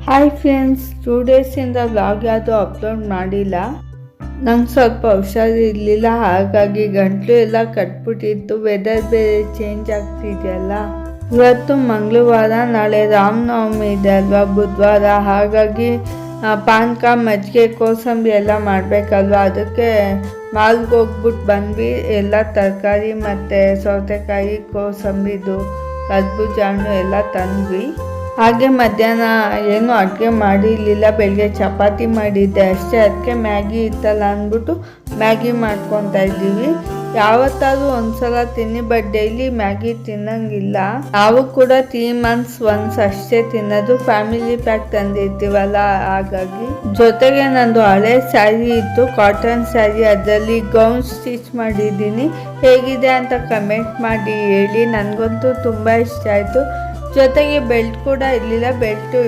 Hi friends, 2 ಡೇಸಿಂದ vlog ಯಾವುದು upload ಮಾಡಿಲ್ಲ. ನಂಗೆ ಸ್ವಲ್ಪ ಹುಷಾರಿರಲಿಲ್ಲ, ಹಾಗಾಗಿ ಗಂಟ್ಲು ಎಲ್ಲ ಕಟ್ಬಿಟ್ಟಿತ್ತು. ವೆದರ್ ಬೇರೆ ಚೇಂಜ್ ಆಗ್ತಿದೆಯಲ್ಲ. ಇವತ್ತು ಮಂಗಳವಾರ, ನಾಳೆ ರಾಮನವಮಿ ಇದೆ ಅಲ್ವಾ, ಬುಧವಾರ. ಹಾಗಾಗಿ ಪಾನಕ, ಮಜ್ಜಿಗೆ, ಕೋಸಂಬರಿ ಎಲ್ಲ ಮಾಡಬೇಕಲ್ವ. ಅದಕ್ಕೆ ಮಾಲ್ಗೆ ಹೋಗ್ಬಿಟ್ಟು ಬಂದ್ವಿ. ಎಲ್ಲ ತರಕಾರಿ ಮತ್ತು ಸೌತೆಕಾಯಿ, ಕೋಸಂಬರಿದು, ಕರ್ಬೂಜ ಹಣ್ಣು ಎಲ್ಲ ತಂದ್ವಿ. ಹಾಗೆ ಮಧ್ಯಾಹ್ನ ಏನೂ ಅಡುಗೆ ಮಾಡಿರಲಿಲ್ಲ. ಬೆಳಗ್ಗೆ ಚಪಾತಿ ಮಾಡಿದ್ದೆ ಅಷ್ಟೇ. ಅದಕ್ಕೆ ಮ್ಯಾಗಿ ಇತ್ತಲ್ಲ ಅಂದ್ಬಿಟ್ಟು ಮ್ಯಾಗಿ ಮಾಡ್ಕೊತಾ ಇದ್ದೀವಿ. ಯಾವತ್ತಾದ್ರೂ ಒಂದ್ಸಲ ತಿನ್ನಿ, ಬಟ್ ಡೈಲಿ ಮ್ಯಾಗಿ ತಿನ್ನಂಗಿಲ್ಲ. ನಾವು ಕೂಡ 3 months ಒನ್ಸ್ ಅಷ್ಟೇ ತಿನ್ನೋದು. ಫ್ಯಾಮಿಲಿ ಪ್ಯಾಕ್ ತಂದಿರ್ತೀವಲ್ಲ, ಹಾಗಾಗಿ. ಜೊತೆಗೆ ನಂದು ಹಳೆ ಸ್ಯಾರಿ ಇತ್ತು, ಕಾಟನ್ ಸ್ಯಾರಿ. ಅದರಲ್ಲಿ ಗೌನ್ ಸ್ಟಿಚ್ ಮಾಡಿದ್ದೀನಿ. ಹೇಗಿದೆ ಅಂತ ಕಮೆಂಟ್ ಮಾಡಿ ಹೇಳಿ. ನನಗಂತೂ ತುಂಬ ಇಷ್ಟ ಆಯಿತು. ಜೊತೆಗೆ ಬೆಲ್ಟ್ ಕೂಡ ಇರಲಿಲ್ಲ. ಬೆಲ್ಟು